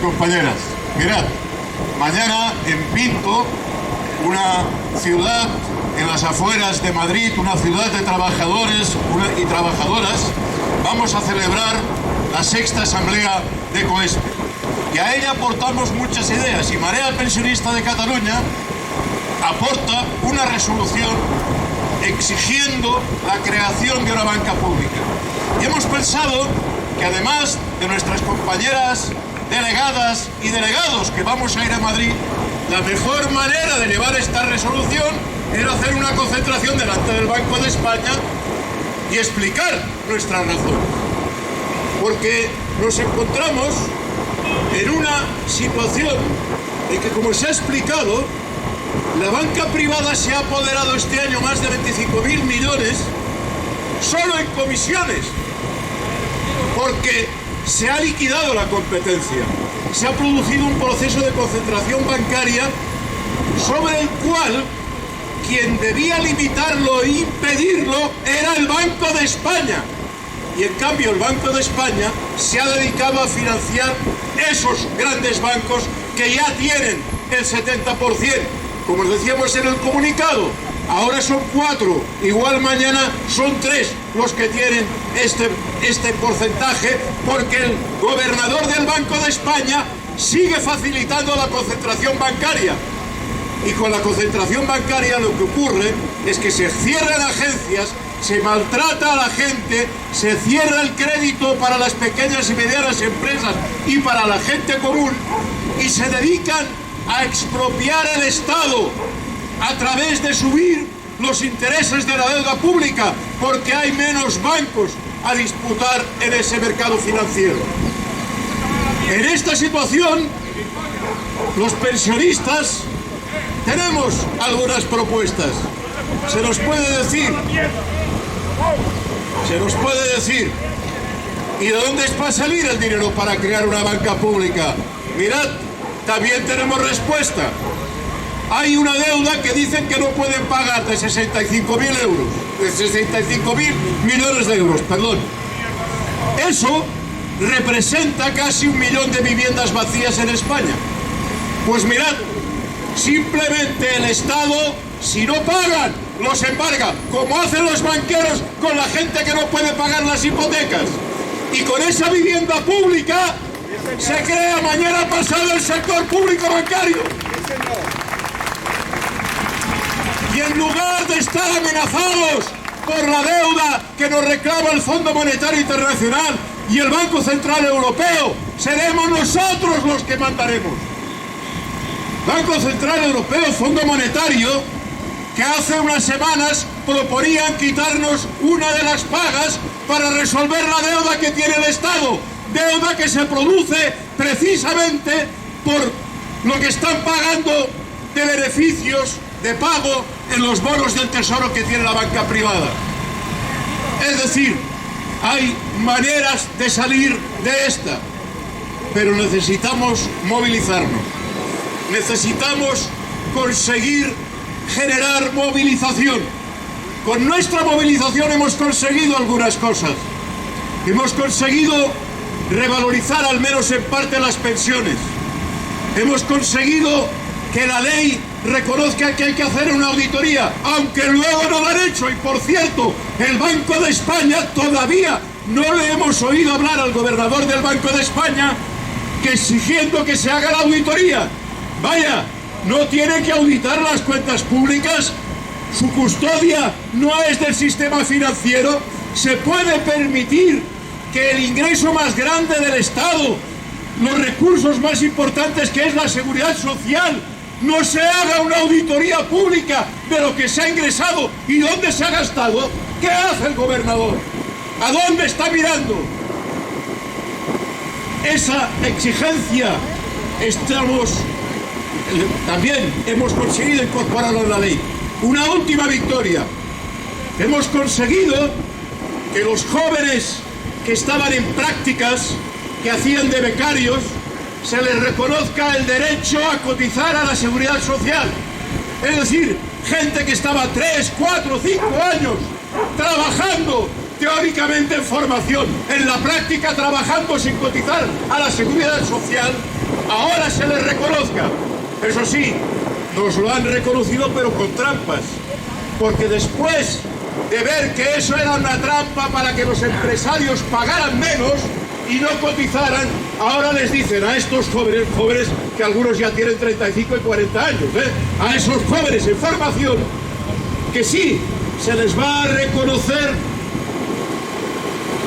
Compañeras, mirad, mañana en Pinto, una ciudad en las afueras de Madrid, una ciudad de trabajadores y trabajadoras, vamos a celebrar la 6ª Asamblea de COESPE. Y a ella aportamos muchas ideas, y Marea Pensionista de Cataluña aporta una resolución exigiendo la creación de una banca pública. Y hemos pensado que además de nuestras compañeras delegadas y delegados que vamos a ir a Madrid, la mejor manera de llevar esta resolución era hacer una concentración delante del Banco de España y explicar nuestra razón. Porque nos encontramos en una situación en que, como se ha explicado, la banca privada se ha apoderado este año más de 25.000 millones solo en comisiones, porque se ha liquidado la competencia, se ha producido un proceso de concentración bancaria sobre el cual quien debía limitarlo e impedirlo era el Banco de España. Y en cambio el Banco de España se ha dedicado a financiar esos grandes bancos que ya tienen el 70%. Como os decíamos en el comunicado, ahora son 4, igual mañana son 3 los que tienen este porcentaje, porque el gobernador del Banco de España sigue facilitando la concentración bancaria. Y con la concentración bancaria lo que ocurre es que se cierran agencias, se maltrata a la gente, se cierra el crédito para las pequeñas y medianas empresas y para la gente común, y se dedican a expropiar el Estado a través de subir los intereses de la deuda pública, porque hay menos bancos a disputar en ese mercado financiero. En esta situación, los pensionistas tenemos algunas propuestas. Se nos puede decir, ¿y de dónde va a salir el dinero para crear una banca pública? Mirad, también tenemos respuesta. Hay una deuda que dicen que no pueden pagar de 65.000 euros, de 65.000 millones de euros, perdón. Eso representa casi 1 millón de viviendas vacías en España. Pues mirad, simplemente el Estado, si no pagan, los embarga, como hacen los banqueros con la gente que no puede pagar las hipotecas. Y con esa vivienda pública se crea mañana pasado el sector público bancario. Y en lugar de estar amenazados por la deuda que nos reclama el Fondo Monetario Internacional y el Banco Central Europeo, seremos nosotros los que mandaremos. Banco Central Europeo, Fondo Monetario, que hace unas semanas proponían quitarnos una de las pagas para resolver la deuda que tiene el Estado, deuda que se produce precisamente por lo que están pagando de beneficios de pago en los bonos del Tesoro que tiene la banca privada. Es decir, hay maneras de salir de esta, pero necesitamos movilizarnos. Necesitamos conseguir generar movilización. Con nuestra movilización hemos conseguido algunas cosas. Hemos conseguido revalorizar al menos en parte las pensiones. Hemos conseguido que la ley reconozca que hay que hacer una auditoría, aunque luego no lo han hecho. Y por cierto, el Banco de España todavía no le hemos oído hablar al gobernador del Banco de España que exigiendo que se haga la auditoría. Vaya, no tiene que auditar las cuentas públicas, su custodia no es del sistema financiero. Se puede permitir que el ingreso más grande del Estado, los recursos más importantes que es la seguridad social, no se haga una auditoría pública de lo que se ha ingresado y dónde se ha gastado. ¿Qué hace el gobernador? ¿A dónde está mirando? Esa exigencia también hemos conseguido incorporarlo en la ley. Una última victoria. Hemos conseguido que los jóvenes que estaban en prácticas, que hacían de becarios, se les reconozca el derecho a cotizar a la seguridad social. Es decir, gente que estaba 3, 4, 5 años trabajando teóricamente en formación, en la práctica trabajando sin cotizar a la seguridad social, ahora se les reconozca. Eso sí, nos lo han reconocido pero con trampas, porque después de ver que eso era una trampa para que los empresarios pagaran menos y no cotizaran, ahora les dicen a estos jóvenes que algunos ya tienen 35 y 40 años, a esos jóvenes en formación, que sí, se les va a reconocer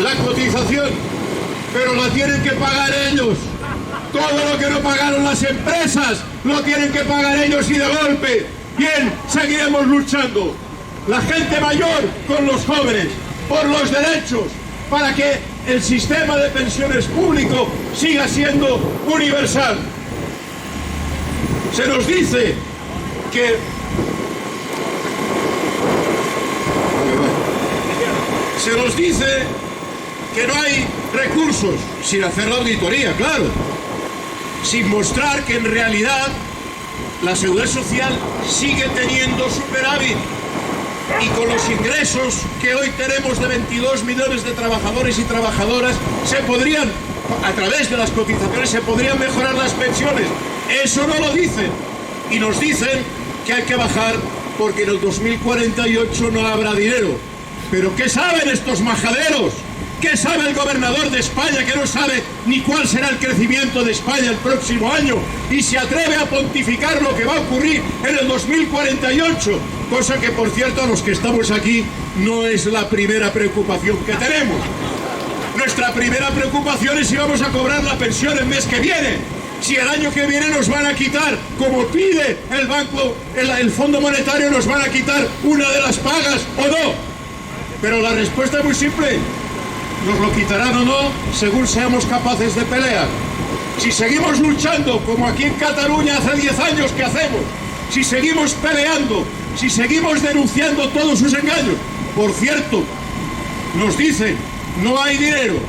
la cotización, pero la tienen que pagar ellos. Todo lo que no pagaron las empresas lo tienen que pagar ellos y de golpe. Bien, seguiremos luchando. La gente mayor con los jóvenes, por los derechos, para que el sistema de pensiones público siga siendo universal. Se nos dice que no hay recursos, sin hacer la auditoría, claro, sin mostrar que en realidad la Seguridad Social sigue teniendo superávit, y con los ingresos que hoy tenemos de 22 millones de trabajadores y trabajadoras, se podrían, a través de las cotizaciones, se podrían mejorar las pensiones. Eso no lo dicen, y nos dicen que hay que bajar porque en el 2048 no habrá dinero. ¿Pero qué saben estos majaderos? ¿Qué sabe el gobernador de España, que no sabe ni cuál será el crecimiento de España el próximo año, y se atreve a pontificar lo que va a ocurrir en el 2048? Cosa que, por cierto, a los que estamos aquí no es la primera preocupación que tenemos. Nuestra primera preocupación es si vamos a cobrar la pensión el mes que viene, si el año que viene nos van a quitar, como pide el Banco, el Fondo Monetario, nos van a quitar una de las pagas o no. Pero la respuesta es muy simple. Nos lo quitarán o no, según seamos capaces de pelear. Si seguimos luchando, como aquí en Cataluña hace 10 años que hacemos, si seguimos peleando, si seguimos denunciando todos sus engaños. Por cierto, nos dicen, no hay dinero,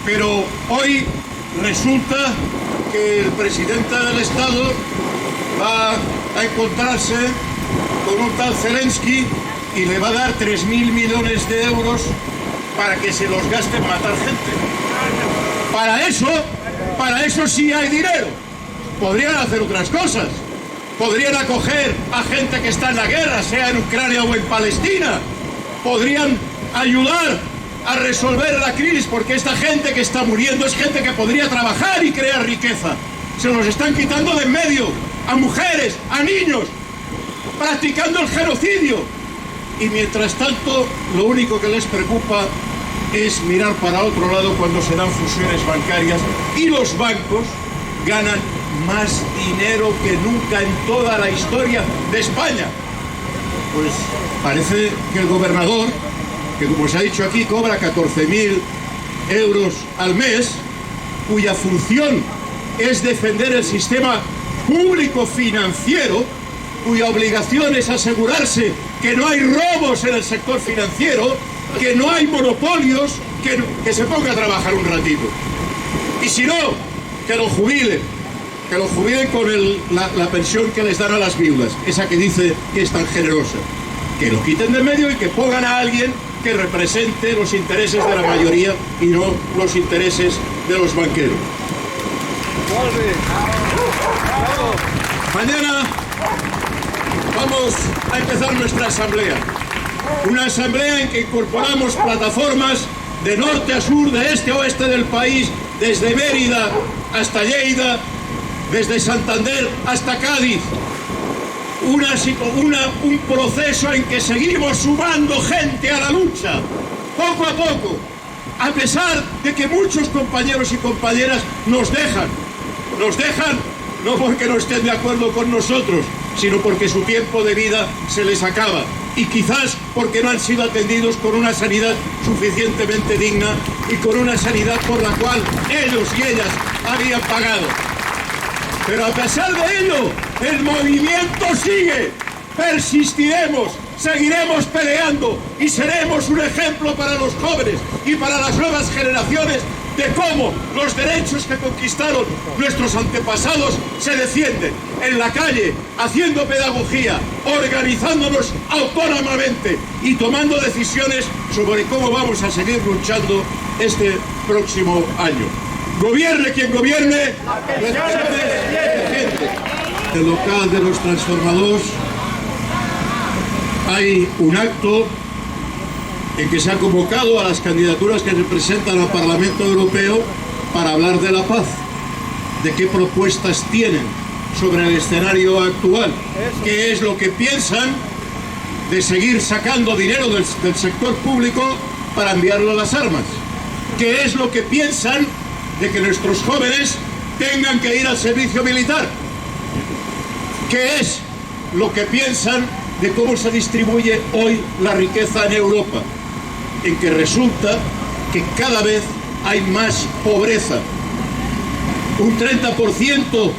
pero hoy resulta que el presidente del Estado va a encontrarse con un tal Zelensky y le va a dar 3.000 millones de euros para que se los gaste en matar gente. Para eso sí hay dinero. Podrían hacer otras cosas. Podrían acoger a gente que está en la guerra, sea en Ucrania o en Palestina. Podrían ayudar a resolver la crisis, porque esta gente que está muriendo es gente que podría trabajar y crear riqueza. Se los están quitando de en medio, a mujeres, a niños, practicando el genocidio. Y mientras tanto, lo único que les preocupa es mirar para otro lado cuando se dan fusiones bancarias, y los bancos ganan más dinero que nunca en toda la historia de España. Pues parece que el gobernador, que como se ha dicho aquí cobra 14.000 euros al mes, cuya función es defender el sistema público financiero, cuya obligación es asegurarse que no hay robos en el sector financiero, que no hay monopolios, que se ponga a trabajar un ratito. Y si no, que lo jubilen con la pensión que les dan a las viudas, esa que dice que es tan generosa. Que lo quiten de medio y que pongan a alguien que represente los intereses de la mayoría y no los intereses de los banqueros. Mañana vamos a empezar nuestra asamblea. Una asamblea en que incorporamos plataformas de norte a sur, de este a oeste del país, desde Mérida hasta Lleida, desde Santander hasta Cádiz. Un proceso en que seguimos sumando gente a la lucha, poco a poco, a pesar de que muchos compañeros y compañeras nos dejan no porque no estén de acuerdo con nosotros, sino porque su tiempo de vida se les acaba, y quizás porque no han sido atendidos con una sanidad suficientemente digna y con una sanidad por la cual ellos y ellas habían pagado. Pero a pesar de ello, el movimiento sigue. Persistiremos, seguiremos peleando y seremos un ejemplo para los jóvenes y para las nuevas generaciones de cómo los derechos que conquistaron nuestros antepasados se defienden en la calle, haciendo pedagogía, organizándonos autónomamente y tomando decisiones sobre cómo vamos a seguir luchando este próximo año. Gobierne quien gobierne, en el local de los transformadors hay un acto en que se ha convocado a las candidaturas que representan al Parlamento Europeo para hablar de la paz, de qué propuestas tienen sobre el escenario actual, qué es lo que piensan de seguir sacando dinero del sector público para enviarlo a las armas, qué es lo que piensan de que nuestros jóvenes tengan que ir al servicio militar, qué es lo que piensan de cómo se distribuye hoy la riqueza en Europa, en que resulta que cada vez hay más pobreza. Un 30%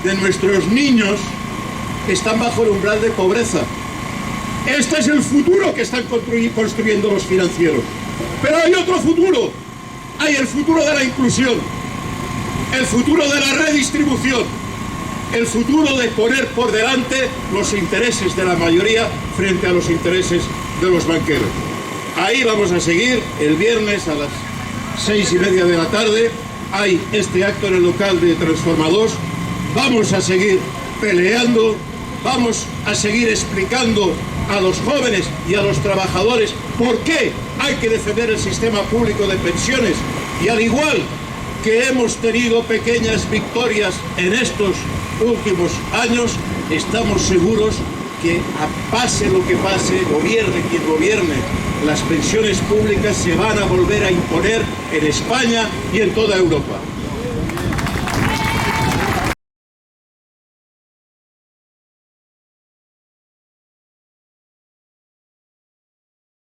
de nuestros niños están bajo el umbral de pobreza. Este es el futuro que están construyendo los financieros. Pero hay otro futuro. Hay el futuro de la inclusión, el futuro de la redistribución, el futuro de poner por delante los intereses de la mayoría frente a los intereses de los banqueros. Ahí vamos a seguir el viernes a las 6:30 de la tarde. Hay este acto en el local de Transformadors. Vamos a seguir peleando, vamos a seguir explicando a los jóvenes y a los trabajadores por qué hay que defender el sistema público de pensiones. Y al igual que hemos tenido pequeñas victorias en estos últimos años, estamos seguros que pase lo que pase, gobierne quien gobierne, las pensiones públicas se van a volver a imponer en España y en toda Europa.